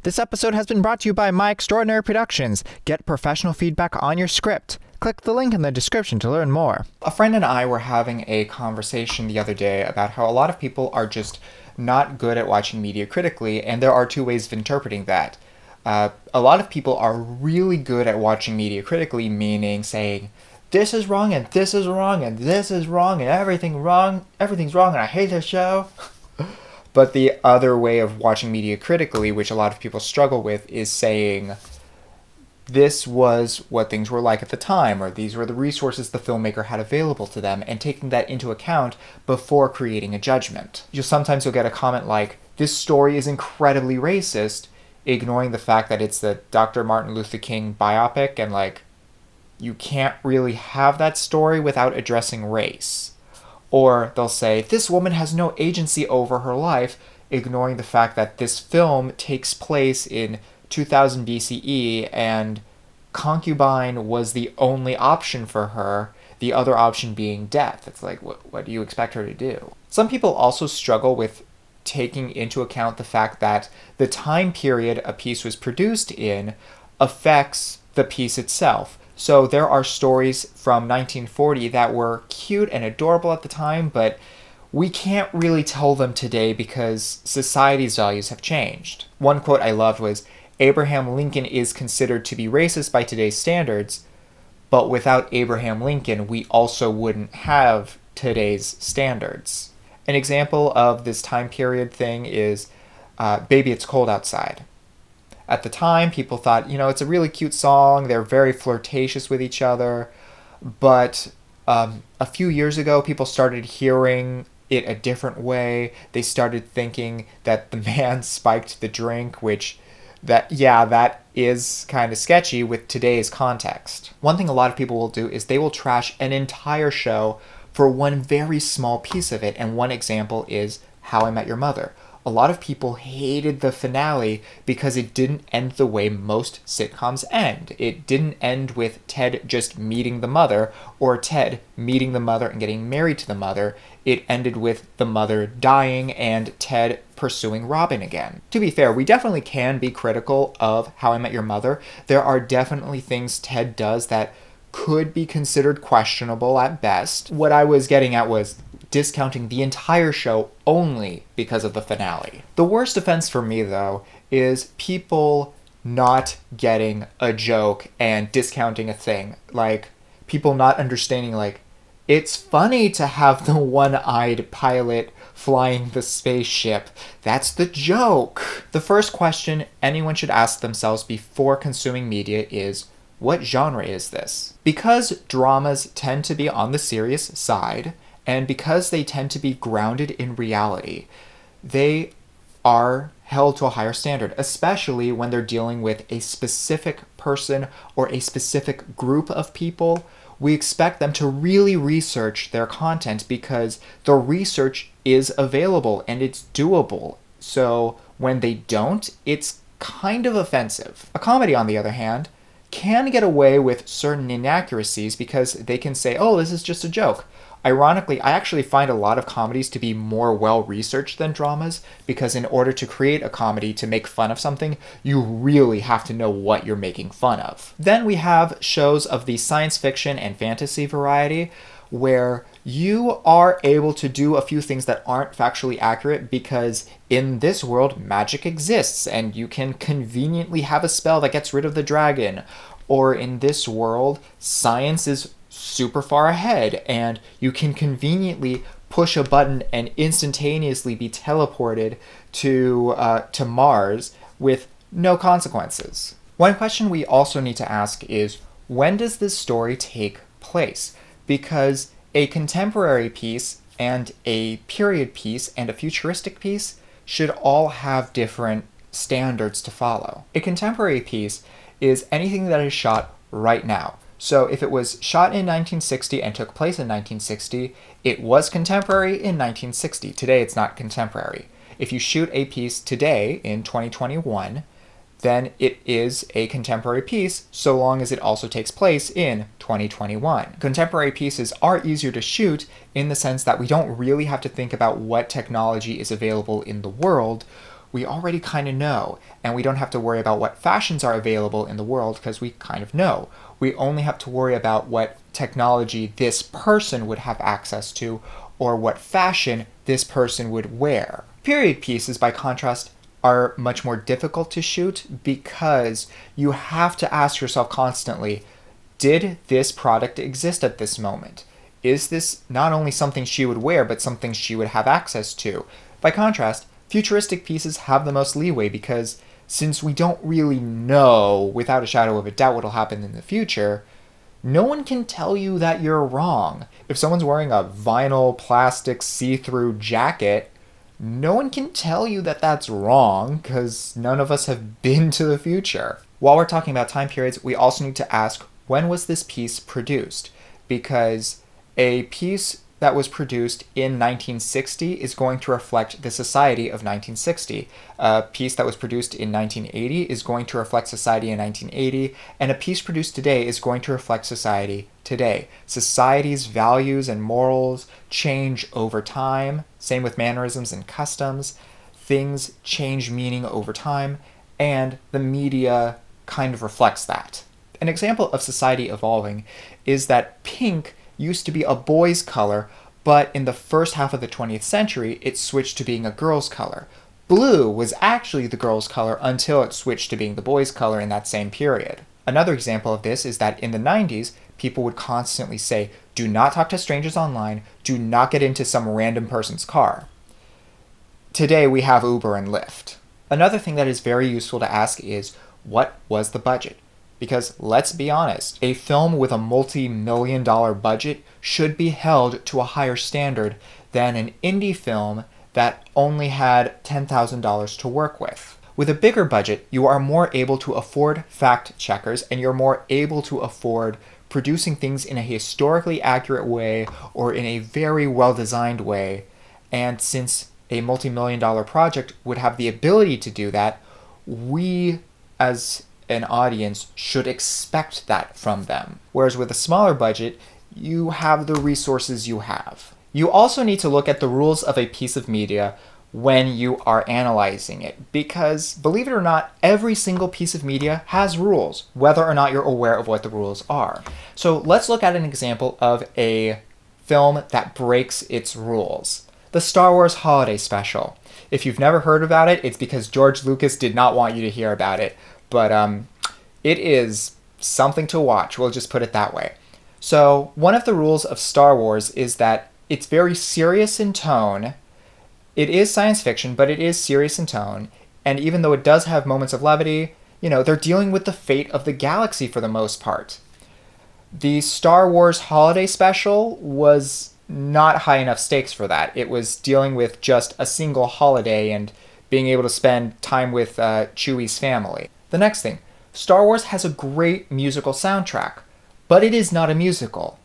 This episode has been brought to you by My Extraordinary Productions. Get professional feedback on your script. Click the link in the description to learn more. A friend and I were having a conversation the other day about how a lot of people are just not good at watching media critically, and there are two ways of interpreting that. A lot of people are really good at watching media critically, meaning saying, this is wrong, and this is wrong, and this is wrong, and everything's wrong, and I hate this show. But the other way of watching media critically, which a lot of people struggle with, is saying, this was what things were like at the time, or these were the resources the filmmaker had available to them, and taking that into account before creating a judgment. Sometimes you'll get a comment like, this story is incredibly racist, ignoring the fact that it's the Dr. Martin Luther King biopic, and you can't really have that story without addressing race. Or they'll say, this woman has no agency over her life, ignoring the fact that this film takes place in 2000 BCE and concubine was the only option for her, the other option being death. It's like, what do you expect her to do? Some people also struggle with taking into account the fact that the time period a piece was produced in affects the piece itself. So there are stories from 1940 that were cute and adorable at the time, but we can't really tell them today because society's values have changed. One quote I loved was, Abraham Lincoln is considered to be racist by today's standards, but without Abraham Lincoln, we also wouldn't have today's standards. An example of this time period thing is Baby It's Cold Outside. At the time, people thought, it's a really cute song, they're very flirtatious with each other, but a few years ago, people started hearing it a different way. They started thinking that the man spiked the drink, that is kind of sketchy with today's context. One thing a lot of people will do is they will trash an entire show for one very small piece of it, and one example is How I Met Your Mother. A lot of people hated the finale because it didn't end the way most sitcoms end. It didn't end with Ted just meeting the mother, or Ted meeting the mother and getting married to the mother. It ended with the mother dying and Ted pursuing Robin again. To be fair, we definitely can be critical of How I Met Your Mother. There are definitely things Ted does that could be considered questionable at best. What I was getting at was discounting the entire show only because of the finale. The worst offense for me, though, is people not getting a joke and discounting a thing. Like, people not understanding, it's funny to have the one-eyed pilot flying the spaceship. That's the joke. The first question anyone should ask themselves before consuming media is, what genre is this? Because dramas tend to be on the serious side, and because they tend to be grounded in reality, they are held to a higher standard, especially when they're dealing with a specific person or a specific group of people. We expect them to really research their content because the research is available and it's doable. So when they don't, it's kind of offensive. A comedy, on the other hand, can get away with certain inaccuracies because they can say, oh, this is just a joke. Ironically, I actually find a lot of comedies to be more well-researched than dramas because in order to create a comedy to make fun of something, you really have to know what you're making fun of. Then we have shows of the science fiction and fantasy variety where you are able to do a few things that aren't factually accurate because in this world, magic exists and you can conveniently have a spell that gets rid of the dragon. Or in this world, science is super far ahead and you can conveniently push a button and instantaneously be teleported to Mars with no consequences. One question we also need to ask is, when does this story take place? Because a contemporary piece and a period piece and a futuristic piece should all have different standards to follow. A contemporary piece is anything that is shot right now. So if it was shot in 1960 and took place in 1960, it was contemporary in 1960. Today it's not contemporary. If you shoot a piece today in 2021, then it is a contemporary piece so long as it also takes place in 2021. Contemporary pieces are easier to shoot in the sense that we don't really have to think about what technology is available in the world. we already kind of know, and we don't have to worry about what fashions are available in the world because we kind of know. We only have to worry about what technology this person would have access to, or what fashion this person would wear. Period pieces, by contrast, are much more difficult to shoot because you have to ask yourself constantly, did this product exist at this moment? Is this not only something she would wear, but something she would have access to? By contrast, futuristic pieces have the most leeway because since we don't really know without a shadow of a doubt what'll happen in the future, no one can tell you that you're wrong. If someone's wearing a vinyl plastic see-through jacket, no one can tell you that that's wrong because none of us have been to the future. While we're talking about time periods, we also need to ask, when was this piece produced? Because a piece that was produced in 1960 is going to reflect the society of 1960. A piece that was produced in 1980 is going to reflect society in 1980, and a piece produced today is going to reflect society today. Society's values and morals change over time. Same with mannerisms and customs. Things change meaning over time, and the media kind of reflects that. An example of society evolving is that pink used to be a boy's color, but in the first half of the 20th century, it switched to being a girl's color. Blue was actually the girl's color until it switched to being the boy's color in that same period. Another example of this is that in the 90s, people would constantly say, do not talk to strangers online, do not get into some random person's car. Today we have Uber and Lyft. Another thing that is very useful to ask is, what was the budget? Because let's be honest, a film with a multi-million-dollar budget should be held to a higher standard than an indie film that only had $10,000 to work with. With a bigger budget, you are more able to afford fact checkers, and you're more able to afford producing things in a historically accurate way or in a very well-designed way. And since a multi-million-dollar project would have the ability to do that, we as an audience should expect that from them. Whereas with a smaller budget, you have the resources you have. You also need to look at the rules of a piece of media when you are analyzing it, because believe it or not, every single piece of media has rules, whether or not you're aware of what the rules are. So let's look at an example of a film that breaks its rules. The Star Wars Holiday Special. If you've never heard about it, it's because George Lucas did not want you to hear about it. But it is something to watch, we'll just put it that way. So one of the rules of Star Wars is that it's very serious in tone. It is science fiction, but it is serious in tone. And even though it does have moments of levity, they're dealing with the fate of the galaxy for the most part. The Star Wars Holiday Special was not high enough stakes for that. It was dealing with just a single holiday and being able to spend time with Chewie's family. The next thing, Star Wars has a great musical soundtrack, but it is not a musical.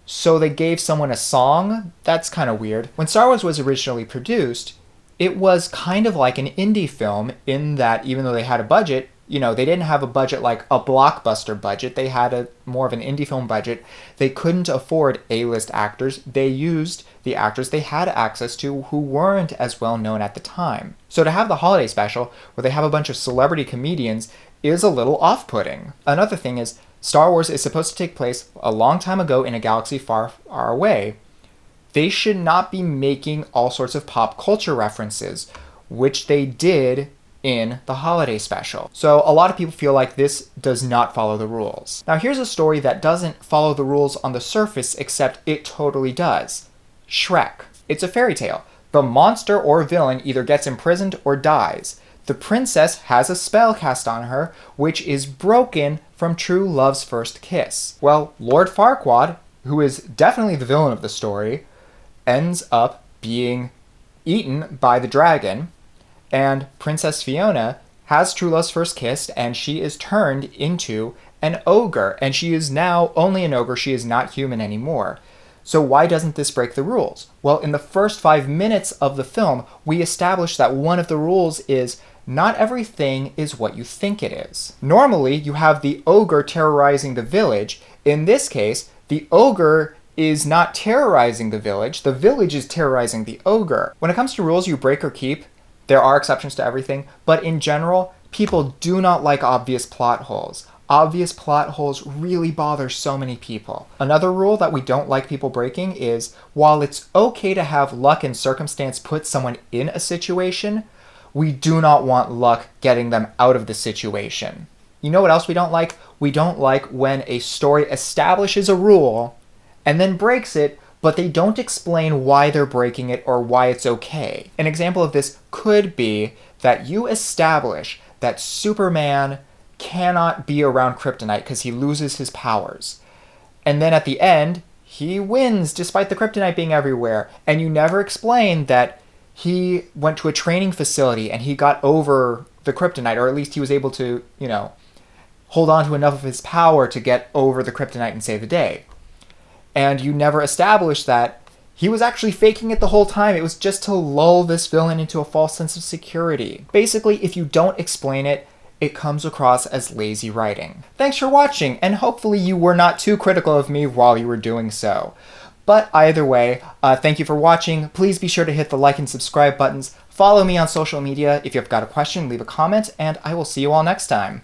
So they gave someone a song? That's kind of weird. When Star Wars was originally produced, it was kind of like an indie film in that even though they had a budget, they didn't have a budget like a blockbuster budget. They had more of an indie film budget. They couldn't afford A-list actors. They used the actors they had access to who weren't as well known at the time. So to have the holiday special where they have a bunch of celebrity comedians is a little off-putting. Another thing is, Star Wars is supposed to take place a long time ago in a galaxy far, far away. They should not be making all sorts of pop culture references, which they did in the holiday special. So a lot of people feel like this does not follow the rules. Now here's a story that doesn't follow the rules on the surface, except it totally does. Shrek. It's a fairy tale. The monster or villain either gets imprisoned or dies. The princess has a spell cast on her, which is broken from true love's first kiss. Well, Lord Farquaad, who is definitely the villain of the story, ends up being eaten by the dragon, and Princess Fiona has true love's first kiss, and she is turned into an ogre, and she is now only an ogre, she is not human anymore. So why doesn't this break the rules? Well, in the first 5 minutes of the film, we establish that one of the rules is not everything is what you think it is. Normally, you have the ogre terrorizing the village. In this case, the ogre is not terrorizing the village is terrorizing the ogre. When it comes to rules you break or keep, There are exceptions to everything, but in general, people do not like obvious plot holes. Obvious plot holes really bother so many people. Another rule that we don't like people breaking is, while it's okay to have luck and circumstance put someone in a situation, we do not want luck getting them out of the situation. You know what else we don't like? We don't like when a story establishes a rule and then breaks it, but they don't explain why they're breaking it or why it's okay. An example of this could be that you establish that Superman cannot be around kryptonite because he loses his powers. And then at the end, he wins despite the kryptonite being everywhere. And you never explain that he went to a training facility and he got over the kryptonite, or at least he was able to, hold on to enough of his power to get over the kryptonite and save the day. And you never establish that he was actually faking it the whole time. It was just to lull this villain into a false sense of security. Basically, if you don't explain it, it comes across as lazy writing. Thanks for watching, and hopefully you were not too critical of me while you were doing so. But either way, thank you for watching. Please be sure to hit the like and subscribe buttons. Follow me on social media. If you've got a question, leave a comment, and I will see you all next time.